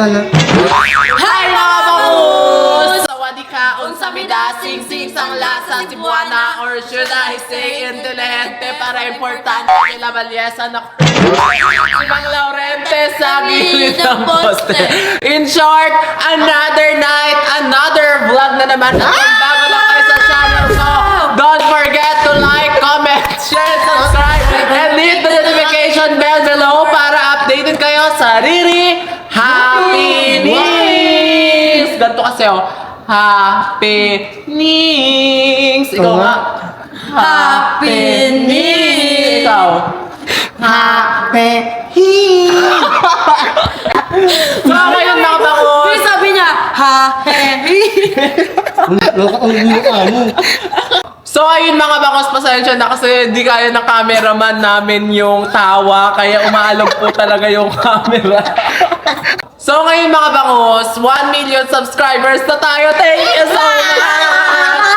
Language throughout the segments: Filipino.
Hi mga bangus! Sawadika, unsamida, sing-sing, sangla sa Cebuana, or should I say intelihente para importante nila balyesa na Mang Laurente sa gilid ng poste. In short, another night, another vlog na naman. At kung bago lang kayo sa channel ko, don't forget to like, comment, share, subscribe, and hit the notification bell below para updated kayo sa Riri Happenings! Ganito kasi Happenings! Ikaw nga. Happenings! Ikaw. Happenings! So, ngayon mga bangus. Pero sabi niya, So, ayun mga bangus, pasensya na kasi di kaya ng cameraman namin yung tawa, kaya umaalog po talaga yung camera. So, ngayon mga bangus, 1 million subscribers na tayo. Thank you so much!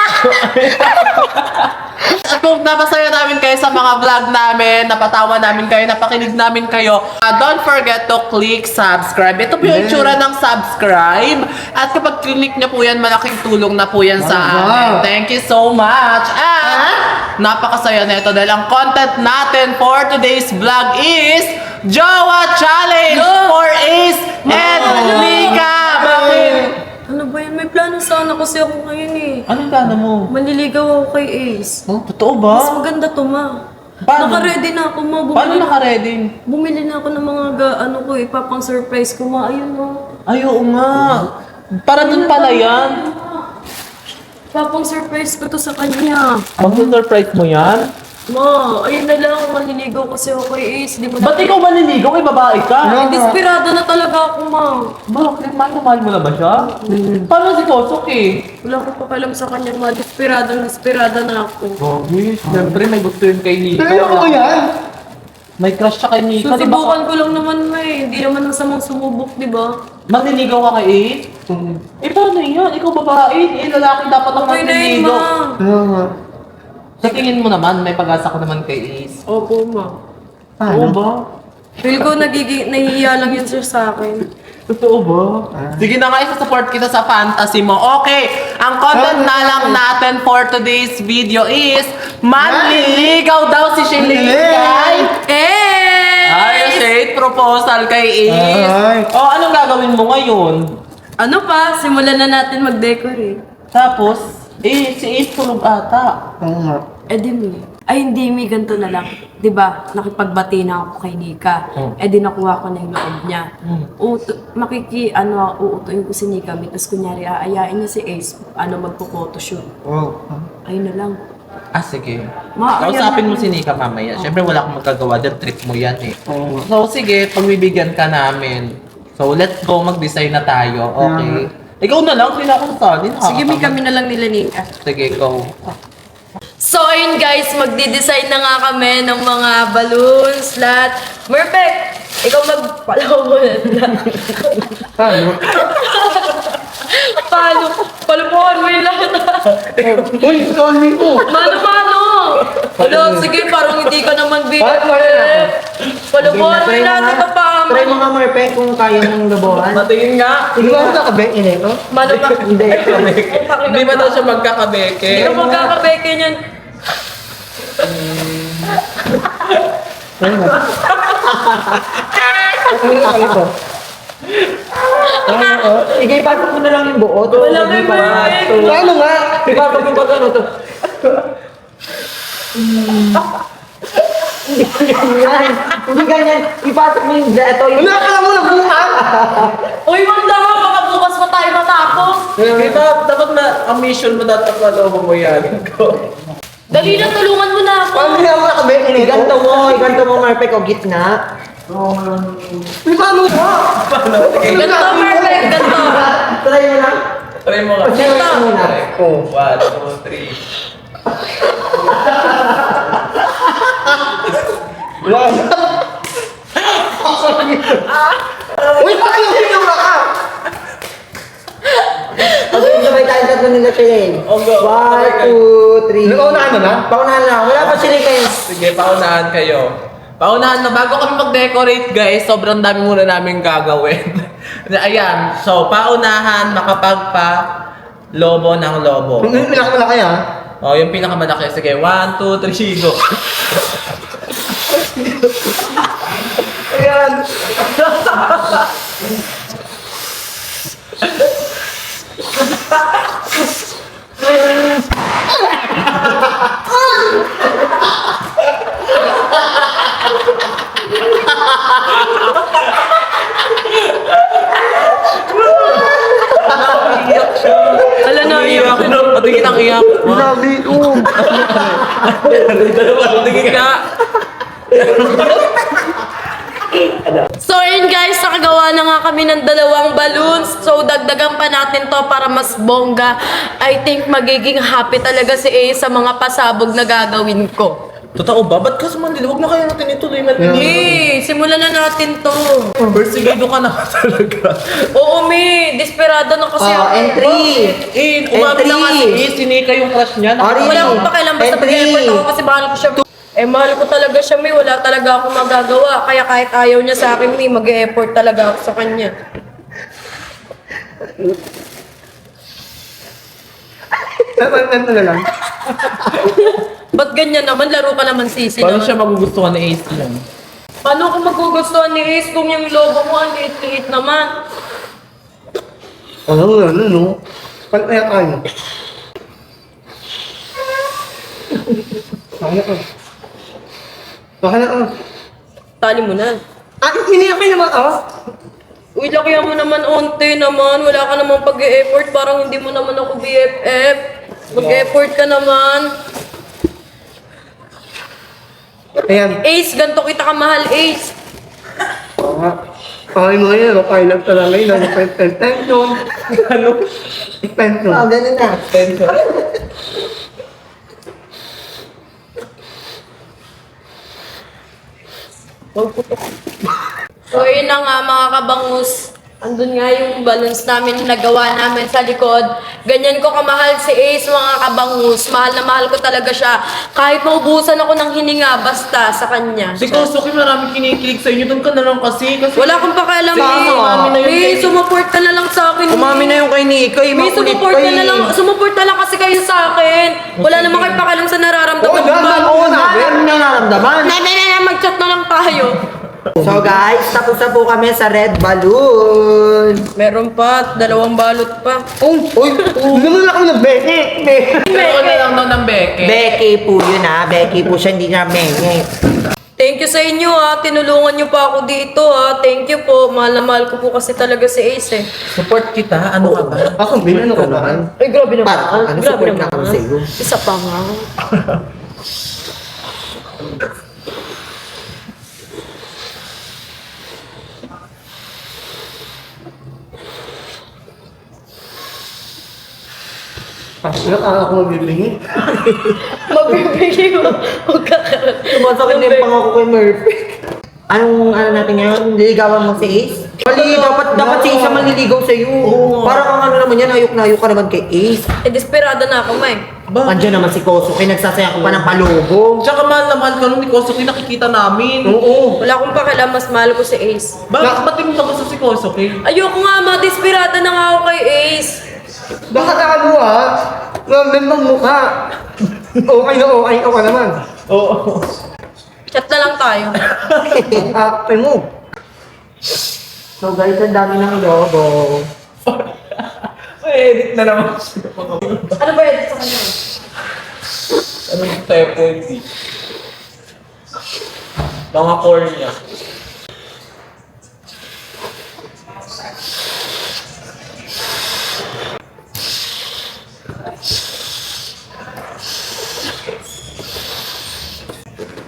At kung napasaya namin kayo sa mga vlog namin, napatawa namin kayo, napakinig namin kayo, don't forget to click subscribe. Ito po yung itsura ng subscribe. At kapag click nyo po yan, malaking tulong na po yan sa amin. Thank you so much. At napakasaya na ito dahil ang content natin for today's vlog is Jowa Challenge for Ace and Nika. Bakit? ano ba yun? May plano sana kasi ako ngayon eh. Anong plano mo? Manliligaw ako kay Ace. Oh, totoo ba? Mas maganda to, ma. Paano? Naka-ready na ako, ma. Paano naka-ready? Bumili na ako ng mga ano ko, ipapang surprise ko, ma. Ayun, ma. Ay, oo nga. Para dun pala yan. Papang surprise ko to sa kanya. Mag-surprise mo yan? Ma, ayun na lang. Manliligaw kasi ako kay Ace. Di ko na... Ba't ikaw manliligaw? Ay, babae ka. Desperado na talaga ako, ma. Bakit? Mahal mo na ba siya? Paano si Kosok eh? Wala ko pakialam sa kanya, ma. Desperado na ako. Gogi, siyempre may gusto yun kay Nika. Pero ako yan! May crush siya kay Nika. Di ba? Susubukan ko lang naman, ma eh. Hindi naman masamang sumubok, di ba? Manliligaw ka kay Ace? Eh, paano yan? Ikaw babae. Eh, lalaki dapat ang Okay na yun, manliligaw. ma. Ano nga? Sa tingin mo naman, may pag-asa ko naman kay Ace. Opo, ma. Oo ba? Feel ko nahihiya lang yun sir sa akin. Totoo ba? Sige na nga, isa-support kita sa fantasy mo. Okay, ang content na lang natin for today's video is manliligaw daw si Shelly kay shade proposal kay Ace. Ay. Oh, anong gagawin mo ngayon? Ano pa? Simulan na natin mag-decorate. Tapos, si Ace tulog ata. Oo nga. Eh di mi. Ay hindi mi, ganito na lang. Diba, nakipagbati na ako kay Nika. Eh di nakuha ko na yung loob niya. Uutuin ko si Nika. Tapos kunyari, aayain niya si Ace. Magpo-photoshoot. Oo. Ayun na lang. Ah, sige. Ma, Kausapin ayan mo na. si Nika mamaya. Siyempre, wala akong magagawa dyan. Trip mo yan eh. Oo. So, sige, pagbibigyan ka namin. So, let's go. Mag-design na tayo. Okay. Ikaw na lang, hindi na akong sali. Sige mi, kami na lang nila Nika. Sige, go. So ayun guys, magdi-design na nga kami ng mga balloons, lahat. Perfect! Ikaw magpalaw mo na. Paano? Paano? Palupuan mo yung lahat. Uy, sorry ko! Mano? Wala, sige, parang hindi ka naman bigat. Palupuan mo yung lahat. Ito pa. Try mo nga, Marpe, kung kaya mong gabawan. Matingin nga. Hindi ba nakabek in ito? Mano ba? Hindi. Hindi ba daw siya magkakabeke? Hindi ka magkakabeke niyan. Try mo. Ano ito? Sige, ipasok mo na lang yung buo. Wala may balik. Paano nga? Ipasok mo ba ano to? Hindi ganyan. Hindi ganyan. Ipasok mo yung ito. Wala ka lang mo nabuhat! Uy, wanda nga, baka bukas pa tayo matapos. Dapat na, ang mission mo dapat maloobo mo yan. Dali na, tulungan mo na ako. Paano hindi ako nakabek in ito? Iganto mo, Marpe, o gitna. Paano nga? Ganto, perfect, ganto. Try mo lang. Try mo nga. Try mo muna. Oh. 1, 2, 3. Uy, paano yung ka? Okay, sabay tayo tatlo nila Chile. Okay. 1, 2, 3. Paunahan mo na? Paunahan na. Wala pa sila kayo. Sige, paunahan kayo. Paunahan na, bago kami mag-decorate guys, sobrang dami muna namin gagawin. Ayan, so paunahan, makapagpa lobo ng lobo. Yung pinakamalaki ah. Oh, yung pinakamalaki. Sige, 1, 2, 3, go. Ayan. Iyak siya. Ala na, Iyak. Patingin ang iyak. Grabe, oh. Patingin ka. So ayun guys, nakagawa na nga kami ng 2 balloons. So dagdagan pa natin to para mas bongga. I think magiging happy talaga si A sa mga pasabog na gagawin ko. Totoo ba? Ba't ka sumandil? Huwag na kaya natin ituloy na Eh, simulan na natin to. Persigado ka na talaga. Oo, Mi. Desperado na kasi ako. Entry. Umabi na nga si Nika yung crush niya. Ari. Wala akong pakialam basta Entry. mag-effort ako kasi mahal ko siya. Mahal ko talaga siya, Mi. Wala talaga akong magagawa. Kaya kahit ayaw niya sa akin, Mi, mag-effort talaga ako sa kanya. Ganito na lang. Ba't ganyan naman? Laro ka naman, Sisi. Paano naman. siya magugustuhan ni Ace niyan? Paano ko magugustuhan ni Ace kung yung logo mo ang liit-liit naman? Ano, no? Kaya tayo. Baka na, Tali mo na. iniyak kayo naman, Uy, lakihan mo naman, onte naman. Wala ka namang pag-e-effort. Parang hindi mo naman ako BFF. Mag-effort ka naman. Ayan. Ace, ganito kita kamahal, Ace. Ay mo yan, pilot talaga yun. Tension. Ano? Tension. Ganun na. Tension. So, yun na nga mga kabangus. Andun nga yung balloons namin na nagawa namin sa likod. Ganyan ko kamahal si Ace, mga kabangus. Mahal na mahal ko talaga siya. Kahit maubusan ako ng hininga, basta sa kanya. Si Kosuki maraming kinikilig sa inyo. Doon ka na lang kasi. Wala akong pakialam, Sama, umami na yun Eh, kay- sumuport ka na lang sa akin. Umami na yung kay Nika, May sumuport ka na lang, sumuport na lang kasi kayo sa akin. Wala namang kayo pakialam sa nararamdaman ko ba? Meron na naramdaman. Mag-chat na lang tayo. So guys, tapos na po kami sa red balloon. Meron pa, 2 balot pa. Uy, naman lang kami ng Becky. Ako na lang daw ng Beke. Becky po yun ha. Becky po siya, hindi na Menge. Thank you sa inyo ha, tinulungan niyo pa ako dito ha. Thank you po, mahal na mahal ko po kasi talaga si Ace eh. Support kita. Ano ka ba? Ako, binano ka naman. Ay, grabe naman. Parang, ano, Grabe support na naman. kami sa iyo. Isa pa nga. Nakaka ako mabibingi. Magbibigay mo. Huwag ka Sumasakit na yung pangako kay Murphy. Anong ano natin ngayon? Nililigawan mo si Ace? Mali, dapat si Ace ang manliligaw sa'yo. Para kang ano naman yan, ayok na ayok ka naman kay Ace. Eh, desperado na ako, May. Andiyan naman si Kosuke, nagsasaya ko pa ng palubo. Tsaka mahal na mahal ka nung ni Kosuki. Nakikita namin. Oo. Wala akong pakialam, mas mahal ko si Ace. Ba't di mo ba gusto si Kosuki? Ayoko nga, ma-desperado na nga ako kay Ace. Baka na ano ha? Nandang mukha. Okay na okay ka naman. Oo. Chat na lang tayo. Akte mo. So guys, ang dami ng logo. Edit na naman siya. Ano ba edit sa kanya? Anong type hindi? Mga core niya.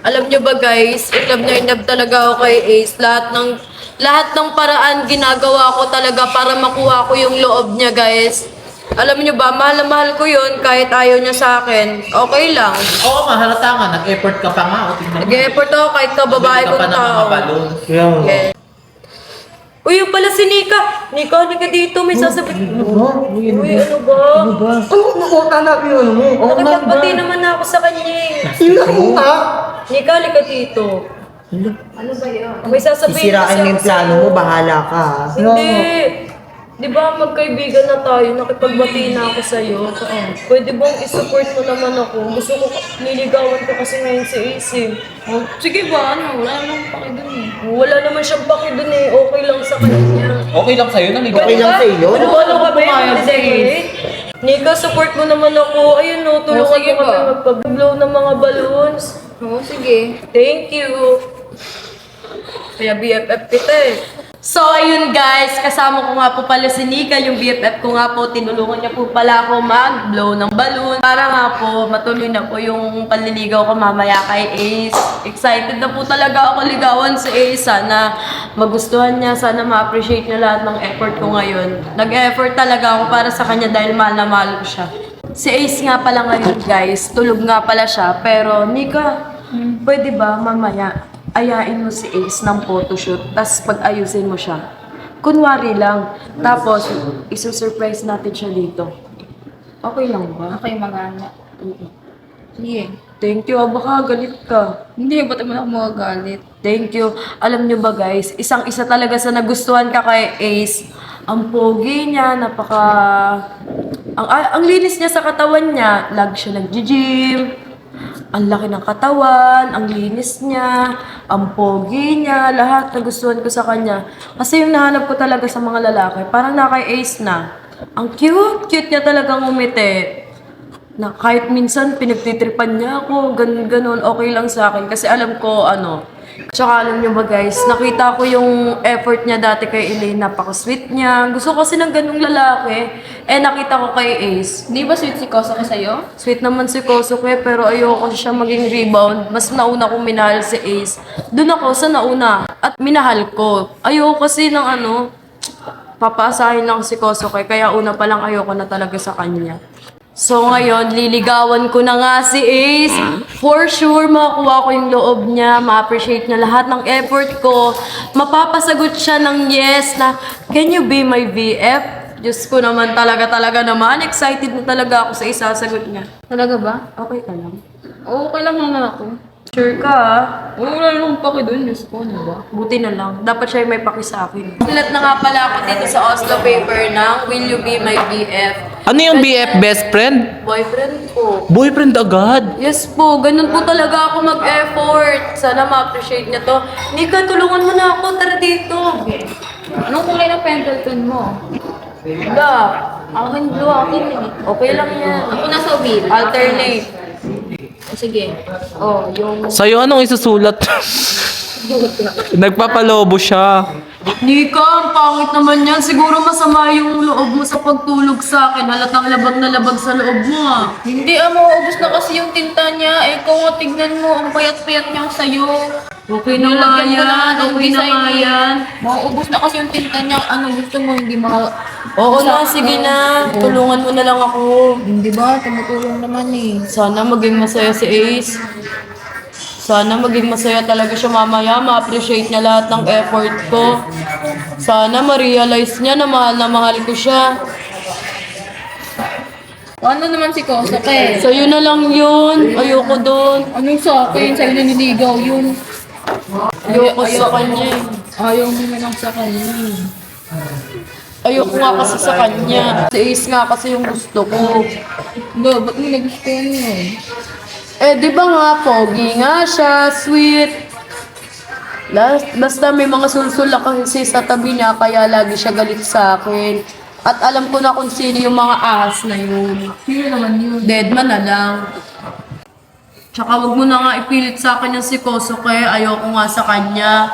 Alam nyo ba guys, in love talaga ako kay Ace. Lahat ng paraan ginagawa ko talaga para makuha ko yung loob niya guys. Alam nyo ba, mahal na mahal ko yun kahit ayaw niya sa akin. Okay lang. Oo nga, halata nga. Nag-effort ka pa nga. O, tignan mo. Nag-effort ako kahit kababae Bumili ka kong pa ng mga tao. balon. Okay. Uy, yung pala si Nika. Nika, halika dito. May sasabihin. Uy, ano ba? Ano utang na ano mo? Nakipagbati naman ako sa kanya eh. Sino na utang? Nika, halika dito. Ano ba yun? May sasabihin Sisirain mo yung plano mo, bahala ka. Hindi. Di ba magkaibigan na tayo, nakipagbati na ako sa'yo. Pwede bang isupport mo naman ako? Gusto ko, niligawan ko kasi ngayon si Ace eh. Oh, sige ba, ano? Wala namang paki dun eh. Wala naman siyang paki dun eh, okay lang sa kanya. Okay lang sa'yo, naligaw. Okay lang sa iyo? Ano ka ba Pumayag yun? si Ace. Nika, support mo naman ako. Ayun no, tulungan sige mo kami ba? magpag-blow ng mga balloons. Oo, sige. Thank you. Kaya BFF kita eh. So, ayun guys, kasama ko nga po pala si Nika, yung BFF ko nga po, tinulungan niya po pala ako mag-blow ng balloon para nga po matuloy na po yung panliligaw ko mamaya kay Ace. Excited na po talaga ako ligawan si Ace. Sana magustuhan niya, sana ma-appreciate niya lahat ng effort ko ngayon. Nag-effort talaga ako para sa kanya dahil mahal na mahal ko siya. Si Ace nga pala ngayon guys, tulog nga pala siya, pero Nika, pwede ba mamaya ayain mo si Ace ng photoshoot, tapos pag-ayusin mo siya. Kunwari lang. Tapos, isusurprise natin siya dito. Okay lang ba? Okay, magana. Sige. Thank you. Baka galit ka. Hindi, ba't mo na ako magagalit? Thank you. Alam nyo ba guys, isang-isa talaga sa nagustuhan ka kay Ace. Ang pogi niya, ang linis niya sa katawan niya. Lagi siya nag-gym. Ang laki ng katawan, ang linis niya, ang pogi niya, lahat nagustuhan ko sa kanya. Kasi yung nahanap ko talaga sa mga lalaki, parang na kay Ace na. Ang cute niya talagang umiti. Na kahit minsan pinagtitripan niya ako, ganun, okay lang sa akin. Kasi alam ko, tsaka alam niyo ba guys, nakita ko yung effort niya dati kay Elaine, napaka-sweet niya. Gusto ko kasi ng ganung lalaki. Nakita ko kay Ace. Di ba sweet si Kosoke sa'yo? Sweet naman si Kosuke, pero ayoko siya maging rebound. Mas nauna kong minahal si Ace. Doon ako sa nauna at minahal ko. Ayoko kasi ng papaasahin lang si Kosuke, kaya una pa lang ayoko na talaga sa kanya. So ngayon, liligawan ko na nga si Ace. For sure, makukuha ko yung loob niya, ma-appreciate niya lahat ng effort ko. Mapapasagot siya ng yes na, can you be my VF? Diyos ko naman, talaga naman. Excited na talaga ako sa isasagot niya. Talaga ba? Okay ka lang? Oo, okay lang naman ako. Sure ka ah? Oo, wala namang paki dun. Diyos ko, ano ba? Buti na lang. Dapat siya yung may paki sa akin. Sulat na nga pala ako dito sa Oslo paper ng Will You Be My BF? Ano yung BF, best friend? Boyfriend ko. Boyfriend agad? Yes po, ganun po talaga ako mag-effort. Sana ma-appreciate niya to. Nika, tulungan mo na ako. Tara dito. Anong kulay ng Pendleton mo? Wala. Akin blue, akin eh. Okay lang yan. Ako nasa ubil. Alternate. Sige. Yung... Sa'yo, anong isusulat? Nagpapalobo siya. Nika, ang pangit naman yan. Siguro masama yung loob mo sa pagtulog sa akin. Halatang labag na labag sa loob mo ah. Hindi mauubos na kasi yung tinta niya. Kung tignan mo, ang payat-payat niya sa'yo. Okay na nga Nilagyan ko yan. lang ng Okay na design nga eh. yan. Mauubos na kasi yung tinta niya. Ano gusto mo, hindi Oo na, sige na. Tulungan mo na lang ako. Hindi ba? Tumutulong naman eh. Sana maging masaya si Ace. Sana maging masaya talaga siya mamaya. Ma-appreciate niya lahat ng effort ko. Sana ma-realize niya na mahal ko siya. Ano naman si Kosoke? Sa'yo na lang yun. Ayoko doon. Anong sa akin? Sa'yo na niligaw yun. Ayoko sa kanya eh. Ayaw mo na lang sa kanya. Ayoko nga kasi sa kanya. Si Ace nga kasi yung gusto ko. Hindi, ba't mo nagustuhan yun? Di ba nga, pogi nga siya, sweet. Basta may mga sulsul kasi sa tabi niya, kaya lagi siya galit sa akin. At alam ko na kung sino yung mga ahas na yun. Sino naman yun? Deadman na lang. Tsaka wag mo na nga ipilit sa akin yung si Kosuke. Ayoko nga sa kanya.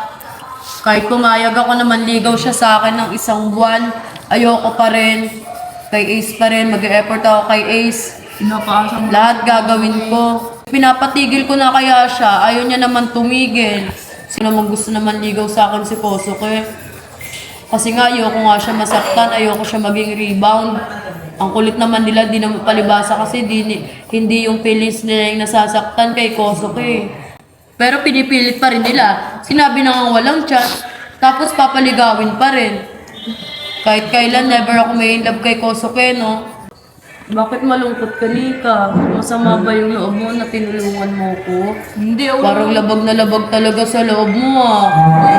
Kahit pumayag ako na manligaw siya sa akin ng 1 buwan, ayoko pa rin. Kay Ace pa rin. Mag-e-effort ako kay Ace. Pinapaasa mo. Lahat gagawin ko. Pinapatigil ko na kaya siya. Ayaw niya naman tumigil. Sino naman gusto naman ligaw sa akin si Kosuke. Kasi nga ayoko nga siya masaktan. Ayoko siya maging rebound. Ang kulit naman nila, di naman palibasa kasi hindi yung feelings nila yung nasasaktan kay Kosuke. Pero pinipilit pa rin nila. Sinabi na nga walang chat. Tapos papaligawin pa rin. Kahit kailan, never ako may in love kay Kosuke, no? Bakit malungkot ka, Nika? Masama ba yung loob mo na tinulungan mo ko? Hindi, wala. Parang labag na labag talaga sa loob mo ah.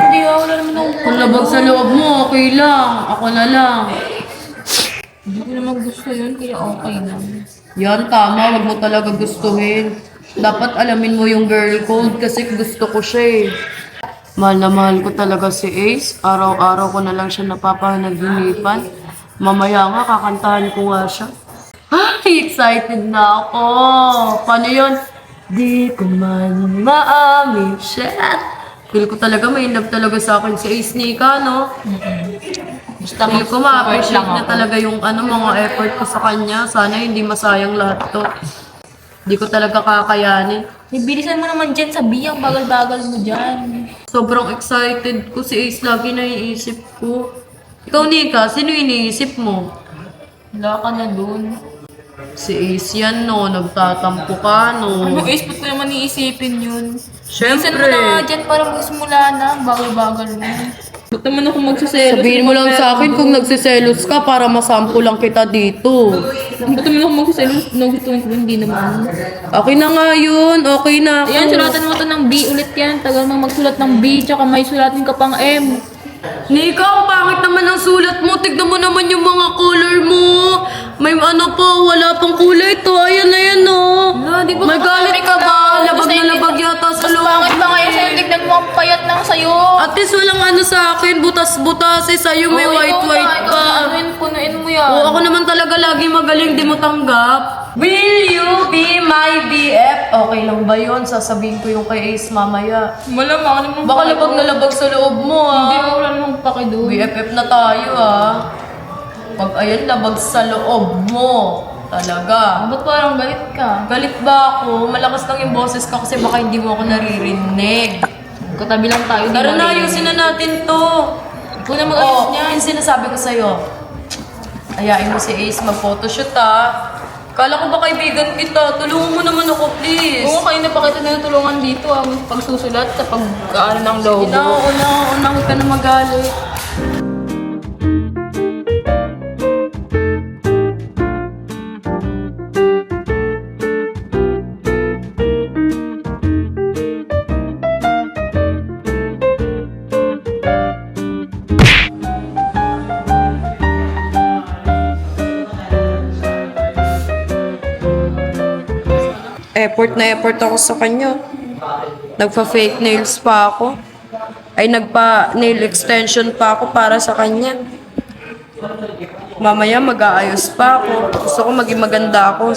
Hindi, wala naman akong Kung labag sa loob mo, okay lang. Ako na lang. Hindi ko naman gusto yun, kaya okay lang. Yan, tama. Wag mo talaga gustuhin. Dapat alamin mo yung girl code kasi gusto ko siya eh. Mahal na mahal ko talaga si Ace. Araw-araw ko na lang siya napapanaginipan. Mamaya nga, kakantahan ko nga siya. Ay, excited na ako. Paano yun? Di ko man maamin siya. Feel ko talaga may love talaga sa akin si Ace Nika, no? Basta Feel ko ma-appreciate na talaga yung mga effort ko sa kanya. Sana hindi masayang lahat to. Hindi ko talaga kakayanin. Bilisan mo naman dyan sa biyang bagal-bagal mo dyan. Sobrang excited ko. Si Ace lagi naiisip ko. Ikaw, Nika, sino iniisip mo? Wala ka na dun. Si Ace yan, no? Nagtatampo ka, no? Ano, Ace, ba't ko naman iisipin yun? Siyempre. Bilisan mo na nga dyan para magsimula na. Bagal-bagal mo. Ba't naman ako magsaselos? Sabihin mo lang sa akin kung nagsiselos ka para masampo lang kita dito. Ba't naman ako magsaselos? Nagustuhan ko, hindi naman. Okay na nga yun. Okay na ako. Ayan, sulatan mo to ng B ulit yan. Tagal mo magsulat ng B, tsaka may sulatin ka pang M. Nika, ang pangit naman ang sulat mo. Tignan mo naman yung mga color mo. May ano pa, wala pang kulay to. Ayan na yan, no. Wala, di ba May galit ka ba? Labag na labag yata sa loob. Bakit ba ngayon sa'yo? Tignan mo ang payat lang sa'yo. At least walang ano sa akin, butas-butas. Eh, sa'yo may Oo, ikaw white-white na, pa. Ano yun, punuin mo yan. Oo, ako naman talaga lagi magaling, di mo tanggap. Will you be my BF? Okay lang ba yun? Sasabihin ko yung kay Ace mamaya. Malamang naman. Baka labag na labag sa loob mo, Hindi, ah. wala namang paki doon. BFF na tayo, ah. Pag ayan, labag sa loob mo. Talaga. Ba't parang galit ka? Galit ba ako? Malakas lang yung boses ko kasi baka hindi mo ako naririnig. Katabi lang tayo. Tara na, ayusin na natin to. Ikaw na mag-ayos Oo, niyan. yung sinasabi ko sa'yo. Ayain mo si Ace mag-photoshoot, ah. Kala ko ba kaibigan kita? Tulungan mo naman ako, please. Oo, kayo na pa kita tinutulungan dito pagsusulat sa pag-ano ng logo. Una, huwag ka na magalit. Effort na effort ako sa kanya. Nagpa-fake nails pa ako. Ay, nagpa-nail extension pa ako para sa kanya. Mamaya mag-aayos pa ako. Gusto ko maging maganda ako.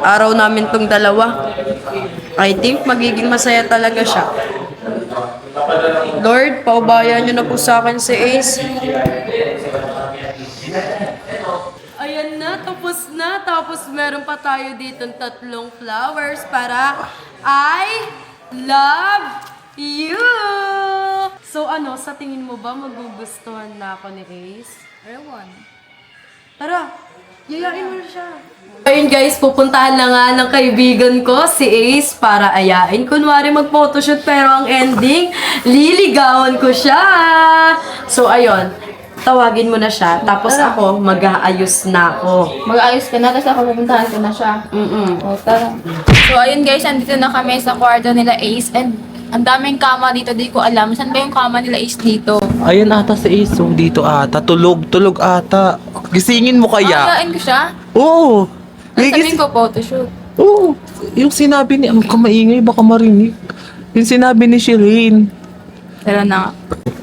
Araw namin tong dalawa. I think magiging masaya talaga siya. Lord, paubayan niyo na po sa akin si Ace. Ayan na, tapos na. Tapos meron pa tayo dito ng 3 flowers para I love you. So ano, sa tingin mo ba magugustuhan na ako ni Ace? Ewan. Tara, yayain mo na siya. Ayun guys, pupuntahan na nga ng kaibigan ko, si Ace, para ayain. Kunwari mag-photoshoot, pero ang ending, liligawan ko siya. So ayun, tawagin mo na siya, tapos ako, mag-aayos na ako. Mag-ayos ka na, tapos ako pupuntahan ko na siya. O, tara. So, ayun guys, andito na kami sa kwarto nila Ace. And ang daming kama dito, di ko alam. Saan ba yung kama nila Ace dito? Ayun ata si Ace. Oh, dito ata. Tulog ata. Gisingin mo kaya? Ayain ko siya? Oo. Ano sabihin ko, photoshoot? Oo. Yung sinabi ni... Ano ka maingay? Baka marinig. Yung sinabi ni Shireen. Tara na nga.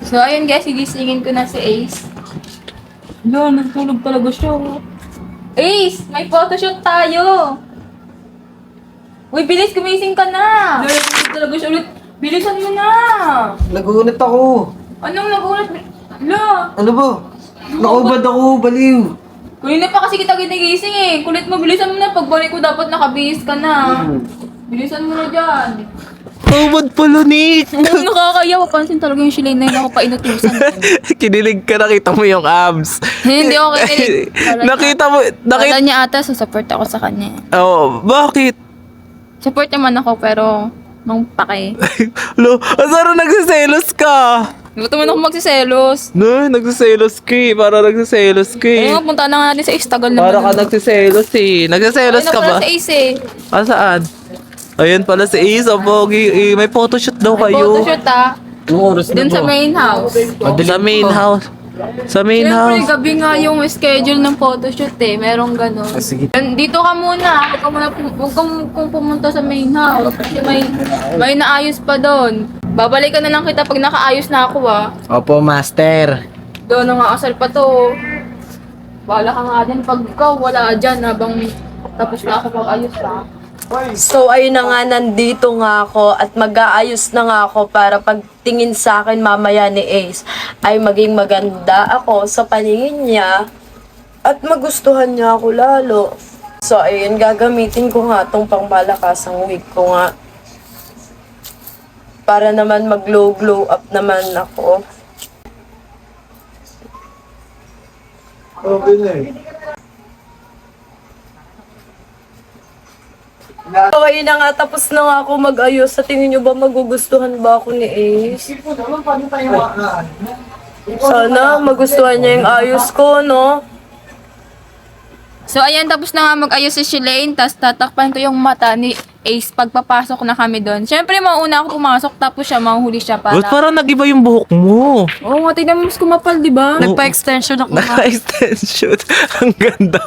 So, ayun guys, sigisingin ko na si Ace. Yun, natulog talaga siya. Ace, may photoshoot tayo! Uy, bilis, gumising ka na! Natulog talaga siya ulit. Bilisan mo na! Naguunat ako. Anong nagulat? Hala! Ano ba? Nakaubad ako, baliw. Kanina pa kasi kita ginigising eh. Kulit mo, bilisan mo na. Pagbalik ko dapat nakabihis ka na. Bilisan mo na dyan. Tawad pala, Nick. Nakakaya, papansin talaga yung shilay na yun ako pa inutusan. Kinilig ka, nakita mo yung abs. Hindi ako kinilig. Nakita mo, Kala niya ata, support ako sa kanya. Oo, bakit? Support naman ako pero nung pake. Lo, asaro nagsiselos ka? Ba't naman ako magsiselos? No, nagsiselos ka eh. Para nagsiselos ka eh. Ayun nga, punta na nga natin sa Ace. Tagal naman. Para ka nagsiselos eh. Nagsiselos ka ba? Sa Ace eh. Ah, saan? Ayun pala si Ace, ang pogi. Eh, may photoshoot daw kayo. Photoshoot ah. Dun sa main house. Sa main house. Sa main Siyempre, house. gabi nga yung schedule ng photoshoot eh. Merong gano'n. Dito ka muna. Huwag kang pumunta sa main house. Kasi may naayos pa doon. Babalikan na lang kita pag nakaayos na ako ah. Opo, master. Doon nga asal pa to. Bala ka nga dyan. Pag ikaw wala dyan habang tapos na ako pag-ayos ha. So ayun na nga, nandito nga ako at mag-aayos na nga ako para pagtingin sa akin mamaya ni Ace ay maging maganda ako sa paningin niya at magustuhan niya ako lalo. So ayun, gagamitin ko nga tong pangmalakasang wig ko nga para naman mag-glow up naman ako. So ayun na nga, tapos na nga ako mag-ayos. Sa tingin niyo ba magugustuhan ba ako ni Ace? Sana magustuhan niya yung ayos ko, no? So ayan, tapos na nga mag-ayos si Shalane, tapos tatakpan ko yung mata ni Ace pagpapasok na kami doon. Siyempre, mauna ako pumasok, tapos siya, mahuhuli siya para... Ba't parang nag-iba yung buhok mo? Oo nga, tignan mo, mas kumapal, di ba? Nagpa-extension ako nga. Naka-extension. Ang ganda.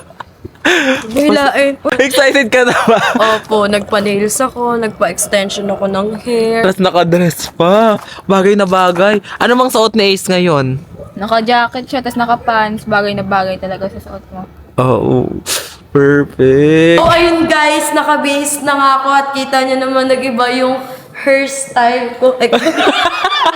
Bilain. Excited ka na ba? Opo, nagpa-nails ako, nagpa-extension ako ng hair. Tapos nakadress pa. Bagay na bagay. Ano mang suot ni Ace ngayon? Naka-jacket siya, tapos naka-pants. Bagay na bagay talaga sa suot mo. Oo. Perfect. So ayun guys, nakabihis na nga ako at kita niyo naman nag-iba yung hairstyle ko.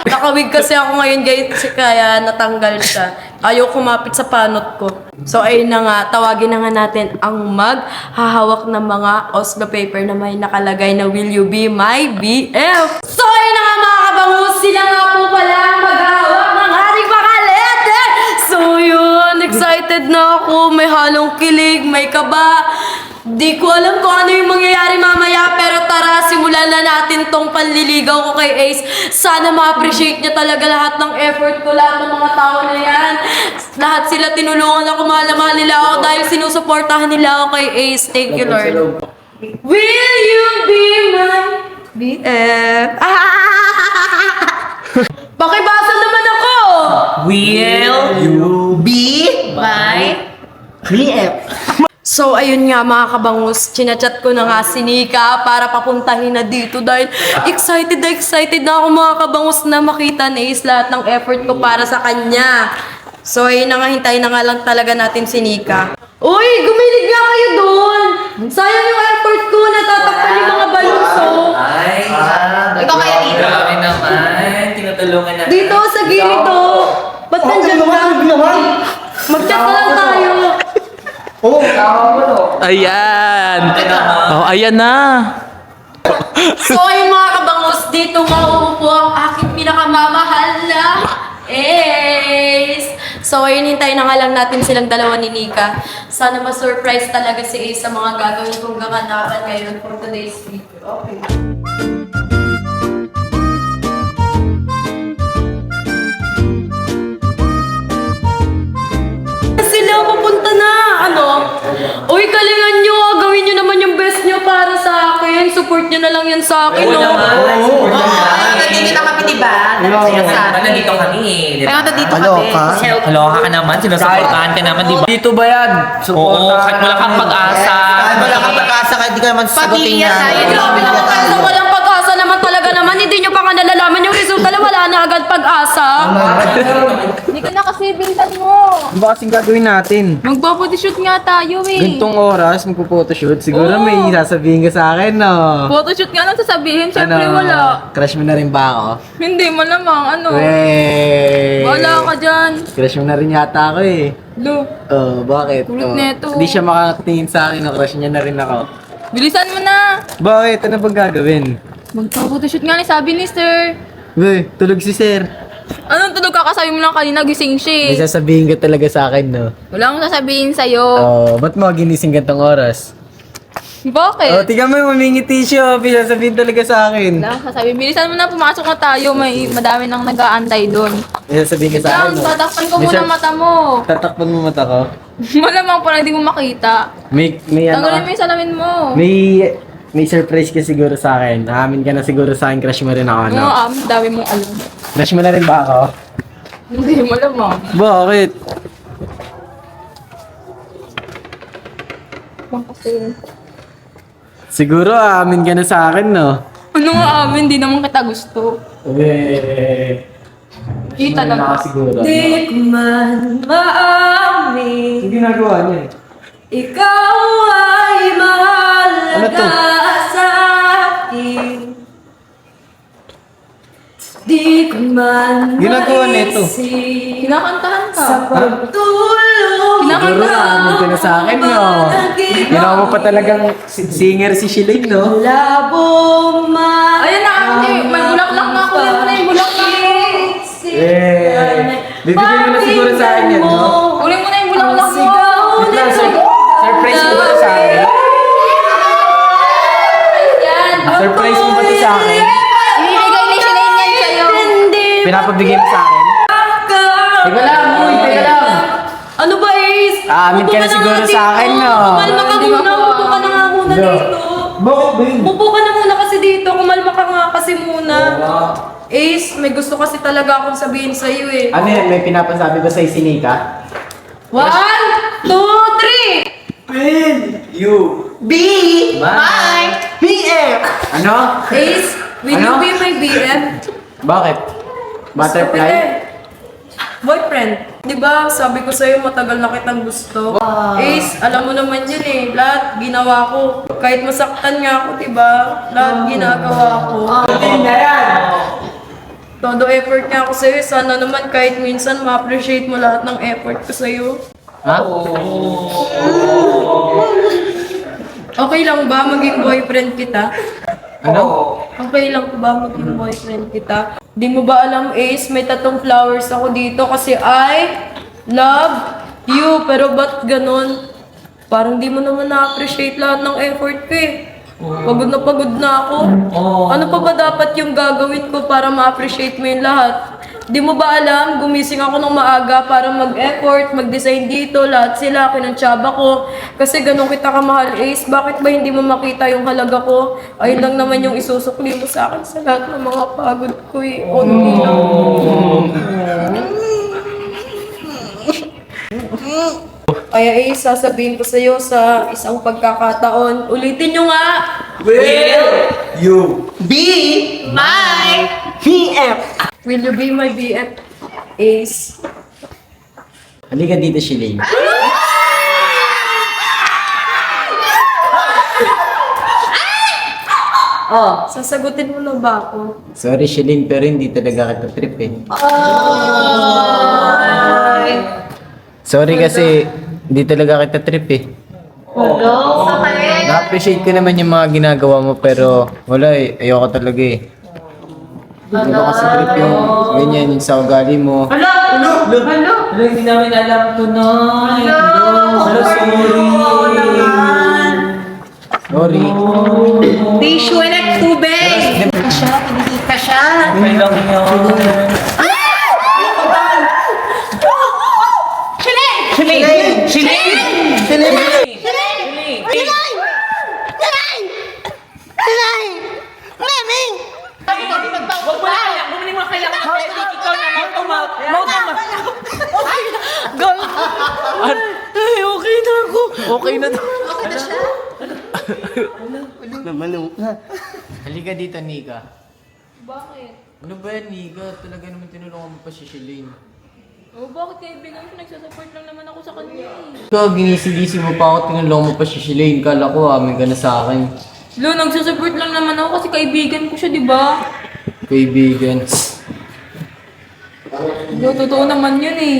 Nakawig kasi ako ngayon guys kasi kaya natanggal siya. Ayaw kumapit sa panot ko. So ayun na nga, tawagin na nga natin ang maghahawak ng mga Oslo paper na may nakalagay na Will You Be My BF? So ayun na nga mga kabangus, sila nga po pala ang maghahawak ng ating mga letter. So yun, excited na ako, may halong kilig, may kaba. Di ko alam kung ano yung mangyayari mamaya, pero tara, simulan na natin tong panliligaw ko kay Ace. Sana ma-appreciate niya talaga lahat ng effort ko, lahat ng mga tao na yan. Lahat sila tinulungan ako, mahal na mahal nila ako dahil sinusuportahan nila ako kay Ace. Thank you, Lord. Will you be my BF? Pakibasa naman ako! Will you be My BF? So, ayun nga mga kabangus, chinachat ko na nga si Nika para papuntahin na dito dahil excited na ako mga kabangus na makita ni Ace lahat ng effort ko para sa kanya. So, ayun na nga, hintayin na nga lang talaga natin si Nika. Uy, gumilig nga kayo doon! Sayang yung effort ko, natatakpan yung mga balonso. Ikaw kaya dito. Grabe naman. Tinutulungan na. Dito, sa gilid to. Ba't nandiyan ka? Mag-chat na lang tayo. Ayan. Oh, ayan na. So, ayun mga kabangus, dito mauupo ang aking pinakamamahal na Ace. So, ayun, hintayin na nga lang natin silang dalawa ni Nika. Sana ma-surprise talaga si Ace sa mga gagawin kong gaganapan ngayon for today's video. Okay. Sila papunta na, ano? Uy, kalingan nyo, gawin nyo naman yung best nyo para sa akin. Support nyo na lang yan sa akin, no? Oo, nandito na kami, diba? Nandito kami. Kaya nandito kami. Kaloka ka naman. Sinusuportahan ka naman, di ba? Dito ba yan? Oo, kahit wala kang pag-asa. Kahit wala kang pag-asa, kahit di ka naman sagutin Pamilya yan. tayo. Grabe naman kayo sa walang pag-asa naman talaga naman. Hindi nyo pa nga nalalaman yung resulta na wala na agad pag-asa. Hindi ka na kasi bintan mo. Ano ba kasing gagawin natin? Magpo-photoshoot nga tayo eh. Gantong oras, magpo-photoshoot. Siguro Oo. may sasabihin ka sa akin, no? Photoshoot nga lang sasabihin, syempre wala. Crush mo na rin ba ako? Hindi, malamang, ano. Wey! Wala ka dyan. Crush mo na rin yata ako eh. Lo, Oh, bakit? Kulit neto. Hindi siya makakatingin sa akin, no? Crush niya na rin ako. bilisan mo na. Bakit? Ano bang gagawin? Magpa-photoshoot nga ni sabi ni sir. Wey, tulog si sir. Anong tulog ka? Kasabi mo lang kanina, gising siya May eh. sasabihin ka talaga sa akin, no? Wala akong sasabihin sa'yo. Oh, ba't mo ginising gantong oras? Bakit? tingnan mo, mamingiti siya. Pinasabihin talaga sa akin. Wala akong sasabihin. Bilisan mo na, pumasok na tayo. May madami nang nag-aantay doon. Pinasabihin ka sa Lang, akin. tatakpan ko muna mata mo. Tatakpan mo mata ko. Malamang para hindi mo makita. May Tanggalin mo yung salamin mo. May surprise ka siguro sa akin. Naamin ka na siguro sa akin. Crush mo rin ako, Oo, dami mong alam. Crush mo na rin ba ako? Hindi, malamang. Bakit? Bang kasi. Siguro aamin ka na sa akin, no? Ano nga amin, di naman kita gusto. Kita lang. Siguro. Di ko man maamin, Yung ginagawa niya eh. ikaw ay Ano to? mahalaga sa akin. Di ko man Ginagawa nito. maisip Kinakantahan ka. sa pagtulog. Siguro aamin ka na sa akin, no? Ginawa mo pa talagang singer si Shilin, no? Labo man. Ayan na, ate. May bulaklak na ako. Yan mo na yung bulaklak mo. Bibigyan mo na siguro sa akin yan, no? Kunin mo na yung bulaklak mo. Wait lang, surprise mo ba to sa akin? Yan. Surprise mo ba to sa akin? Ibibigay ni Shilane yan sa'yo. Pinapagbigay mo sa akin? Teka lang, uy, teka lang. Ano ba, Ace? Aamin ka na Upo siguro nga sa akin, no? Kumalma ka muna. Upo ka na nga muna dito. Bakit ba yun? Upo ka na muna kasi dito. Kumalma ka nga kasi muna. Ace, may gusto kasi talaga akong sabihin sa'yo eh. Ano yan? May pinapasabi ba sa'yo si Nika? 1, 2, 3! You. B! Bye! BF! Ano? Ace, will you Ano? be my BF? Bakit? Butterfly? Gusto kita eh. Boyfriend, di ba sabi ko sa'yo matagal na kitang gusto? Ace, alam mo naman yun eh. Lahat ginawa ko. Kahit masaktan nga ako, di ba? Lahat ginagawa ko. Todo effort nga ako sa'yo. Sana naman kahit minsan ma-appreciate mo lahat ng effort ko sa'yo. Ha? Okay lang ba maging boyfriend kita? Ano? Okay lang ba maging boyfriend kita? Di mo ba alam, Ace, may tatong flowers ako dito kasi I love you. Pero ba't ganun? Parang di mo naman na-appreciate lahat ng effort ko eh. Pagod na ako. Ano pa ba dapat yung gagawin ko para ma-appreciate mo yung lahat? Di mo ba alam, gumising ako ng maaga para mag-effort, mag-design dito, lahat sila, kinantsaba ko. Kasi ganun kita kamahal, Ace. Bakit ba hindi mo makita yung halaga ko? Ayun lang naman yung isusukli mo sa akin sa lahat ng mga pagod ko eh. Only lang. Kaya Ace, sasabihin ko sa'yo sa isang pagkakataon. Ulitin nyo nga! B! My! BF! Will you be my BF, Ace? Halika dito, Shilin. Oh, sasagutin mo na ba ako? Sorry, Shilin, pero hindi talaga kita trip eh. Sorry kasi hindi talaga kita trip eh. Na-appreciate ko naman yung mga ginagawa mo pero wala eh, ayoko talaga eh. Hindi ko kasi trip yung ganyan yung sa ugali mo. Hello, hindi namin alam to, no. Hello, Sorry. Tissue and tubig! Ka siya! Okay lang yun. Shilin! Shilin! Shilin! Huwag mo na kaya. Bumili mo na kailangan. Ikaw na, mouth to mouth. Okay na ako. Okay na to. Halika dito, Nika. Bakit? Ano ba yan, Nika? Talaga naman tinulungan mo pa si Shilin. Oh, bakit kaibigan ko? Nagsasupport lang naman ako sa kanya eh. Ikaw, ginisigi mo pa ako, tinulungan mo pa si Shilin. Kala ko, amin ka na sa akin. Lo, nagsasupport lang naman ako kasi kaibigan ko siya, di ba? Kaibigan. Lo, totoo naman yun eh.